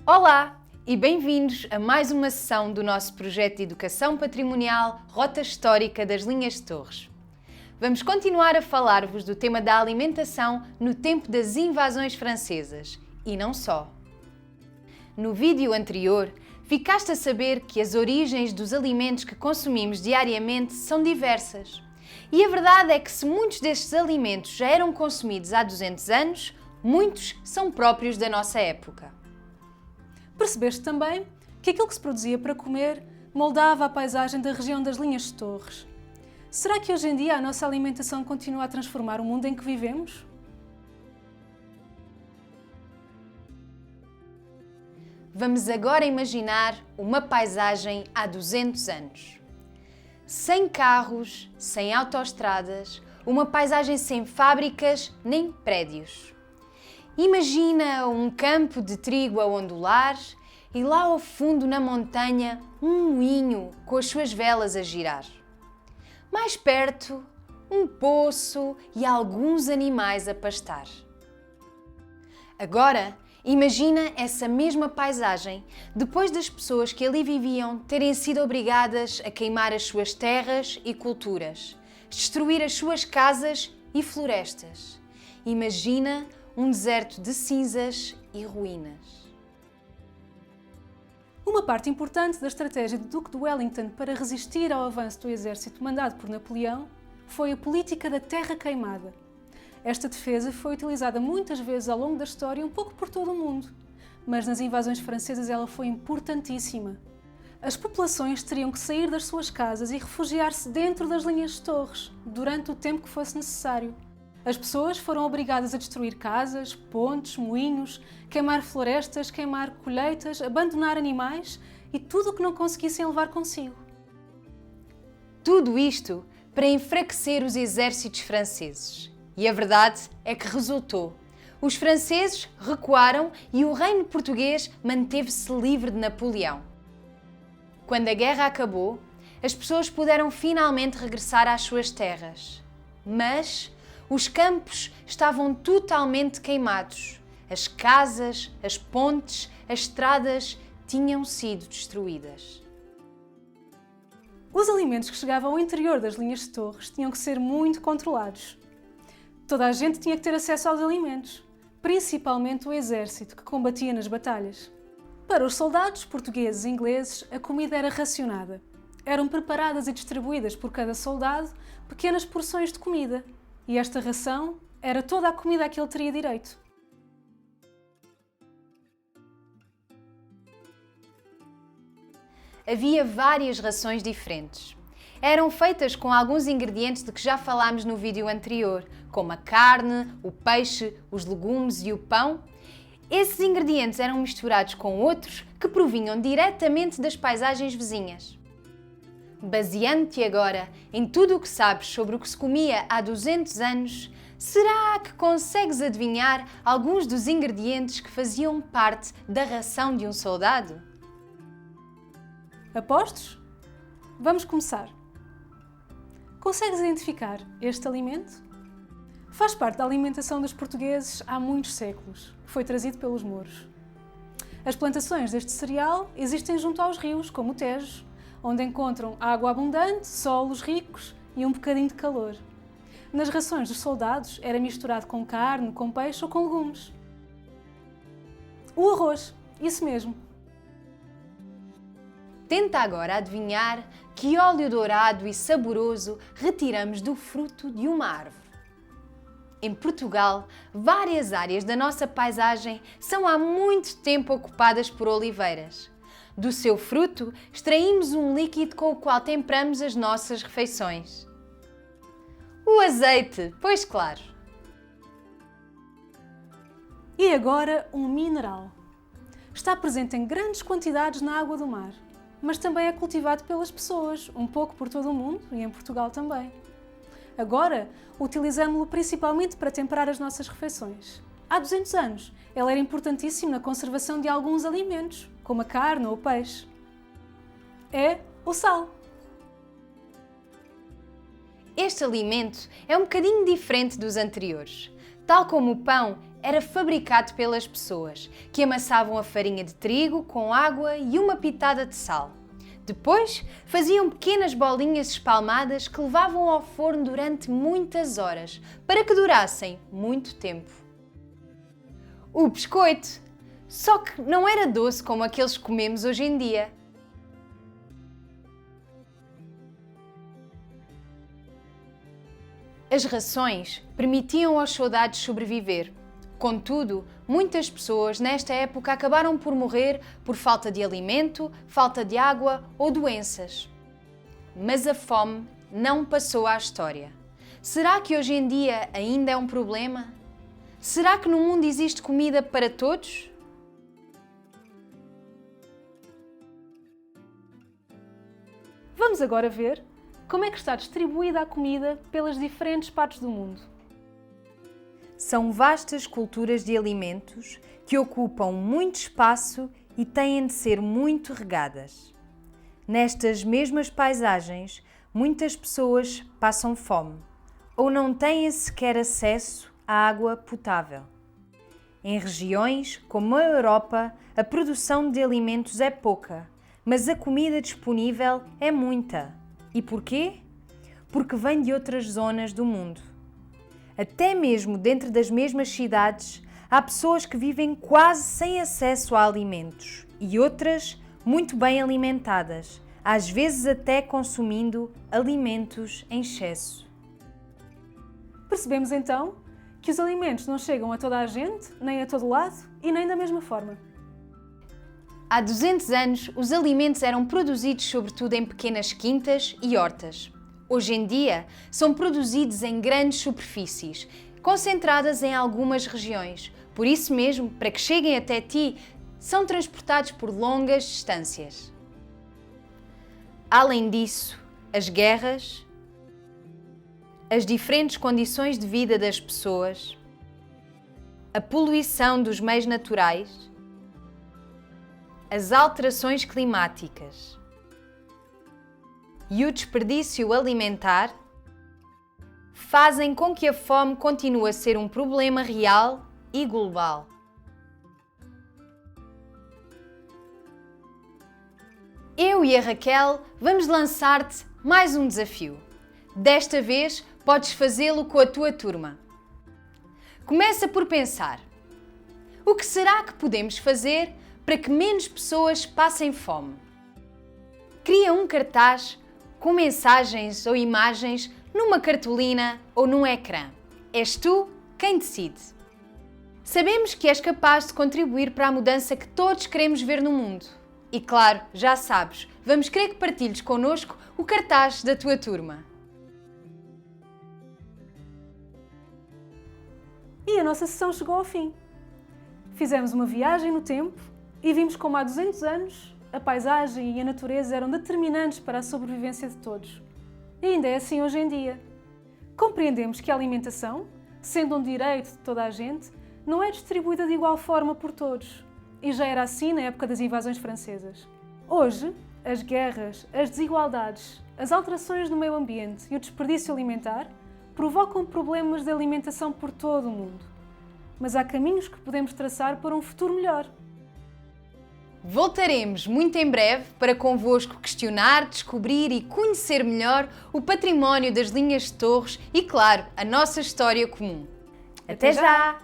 Olá e bem-vindos a mais uma sessão do nosso projeto de educação patrimonial Rota Histórica das Linhas de Torres. Vamos continuar a falar-vos do tema da alimentação no tempo das invasões francesas e não só. No vídeo anterior, ficaste a saber que as origens dos alimentos que consumimos diariamente são diversas. E a verdade é que se muitos destes alimentos já eram consumidos há 200 anos, muitos são próprios da nossa época. Percebeste também que aquilo que se produzia para comer moldava a paisagem da região das Linhas de Torres. Será que hoje em dia a nossa alimentação continua a transformar o mundo em que vivemos? Vamos agora imaginar uma paisagem há 200 anos. Sem carros, sem autoestradas, uma paisagem sem fábricas nem prédios. Imagina um campo de trigo a ondular e lá ao fundo na montanha um moinho com as suas velas a girar. Mais perto, um poço e alguns animais a pastar. Agora, imagina essa mesma paisagem depois das pessoas que ali viviam terem sido obrigadas a queimar as suas terras e culturas, destruir as suas casas e florestas. Imagina um deserto de cinzas e ruínas. Uma parte importante da estratégia do Duque de Wellington para resistir ao avanço do exército mandado por Napoleão foi a política da terra queimada. Esta defesa foi utilizada muitas vezes ao longo da história, um pouco por todo o mundo, mas nas invasões francesas ela foi importantíssima. As populações teriam que sair das suas casas e refugiar-se dentro das linhas de torres, durante o tempo que fosse necessário. As pessoas foram obrigadas a destruir casas, pontes, moinhos, queimar florestas, queimar colheitas, abandonar animais e tudo o que não conseguissem levar consigo. Tudo isto para enfraquecer os exércitos franceses. E a verdade é que resultou. Os franceses recuaram e o reino português manteve-se livre de Napoleão. Quando a guerra acabou, as pessoas puderam finalmente regressar às suas terras. Mas os campos estavam totalmente queimados. As casas, as pontes, as estradas tinham sido destruídas. Os alimentos que chegavam ao interior das linhas de torres tinham que ser muito controlados. Toda a gente tinha que ter acesso aos alimentos, principalmente o exército que combatia nas batalhas. Para os soldados portugueses e ingleses, a comida era racionada. Eram preparadas e distribuídas por cada soldado pequenas porções de comida. E esta ração era toda a comida a que ele teria direito. Havia várias rações diferentes. Eram feitas com alguns ingredientes de que já falámos no vídeo anterior, como a carne, o peixe, os legumes e o pão. Esses ingredientes eram misturados com outros que provinham diretamente das paisagens vizinhas. Baseando-te agora em tudo o que sabes sobre o que se comia há 200 anos, será que consegues adivinhar alguns dos ingredientes que faziam parte da ração de um soldado? Apostos? Vamos começar. Consegues identificar este alimento? Faz parte da alimentação dos portugueses há muitos séculos. Foi trazido pelos mouros. As plantações deste cereal existem junto aos rios, como o Tejo, onde encontram água abundante, solos ricos e um bocadinho de calor. Nas rações dos soldados era misturado com carne, com peixe ou com legumes. O arroz, isso mesmo. Tenta agora adivinhar que óleo dourado e saboroso retiramos do fruto de uma árvore. Em Portugal, várias áreas da nossa paisagem são há muito tempo ocupadas por oliveiras. Do seu fruto, extraímos um líquido com o qual temperamos as nossas refeições. O azeite, pois claro. E agora um mineral. Está presente em grandes quantidades na água do mar, mas também é cultivado pelas pessoas, um pouco por todo o mundo e em Portugal também. Agora, utilizamos-lo principalmente para temperar as nossas refeições. Há 200 anos, ele era importantíssimo na conservação de alguns alimentos, como a carne ou o peixe. É o sal. Este alimento é um bocadinho diferente dos anteriores. Tal como o pão, era fabricado pelas pessoas, que amassavam a farinha de trigo com água e uma pitada de sal. Depois, faziam pequenas bolinhas espalmadas que levavam ao forno durante muitas horas, para que durassem muito tempo. O biscoito! Só que não era doce como aqueles que comemos hoje em dia. As rações permitiam aos soldados sobreviver. Contudo, muitas pessoas nesta época acabaram por morrer por falta de alimento, falta de água ou doenças. Mas a fome não passou à história. Será que hoje em dia ainda é um problema? Será que no mundo existe comida para todos? Vamos agora ver como é que está distribuída a comida pelas diferentes partes do mundo. São vastas culturas de alimentos que ocupam muito espaço e têm de ser muito regadas. Nestas mesmas paisagens, muitas pessoas passam fome ou não têm sequer acesso à água potável. Em regiões como a Europa, a produção de alimentos é pouca, mas a comida disponível é muita. E porquê? Porque vem de outras zonas do mundo. Até mesmo dentro das mesmas cidades, há pessoas que vivem quase sem acesso a alimentos e outras muito bem alimentadas, às vezes até consumindo alimentos em excesso. Percebemos então que os alimentos não chegam a toda a gente, nem a todo lado e nem da mesma forma. Há 200 anos, os alimentos eram produzidos sobretudo em pequenas quintas e hortas. Hoje em dia, são produzidos em grandes superfícies, concentradas em algumas regiões. Por isso mesmo, para que cheguem até ti, são transportados por longas distâncias. Além disso, as guerras, as diferentes condições de vida das pessoas, a poluição dos meios naturais, as alterações climáticas e o desperdício alimentar fazem com que a fome continue a ser um problema real e global. Eu e a Raquel vamos lançar-te mais um desafio. Desta vez, podes fazê-lo com a tua turma. Começa por pensar: o que será que podemos fazer para que menos pessoas passem fome? Cria um cartaz com mensagens ou imagens numa cartolina ou num ecrã. És tu quem decide. Sabemos que és capaz de contribuir para a mudança que todos queremos ver no mundo. E claro, já sabes, vamos querer que partilhes connosco o cartaz da tua turma. E a nossa sessão chegou ao fim. Fizemos uma viagem no tempo e vimos como há 200 anos a paisagem e a natureza eram determinantes para a sobrevivência de todos. E ainda é assim hoje em dia. Compreendemos que a alimentação, sendo um direito de toda a gente, não é distribuída de igual forma por todos. E já era assim na época das invasões francesas. Hoje, as guerras, as desigualdades, as alterações no meio ambiente e o desperdício alimentar provocam problemas de alimentação por todo o mundo. Mas há caminhos que podemos traçar para um futuro melhor. Voltaremos muito em breve para convosco questionar, descobrir e conhecer melhor o património das linhas de Torres e, claro, a nossa história comum. Até já!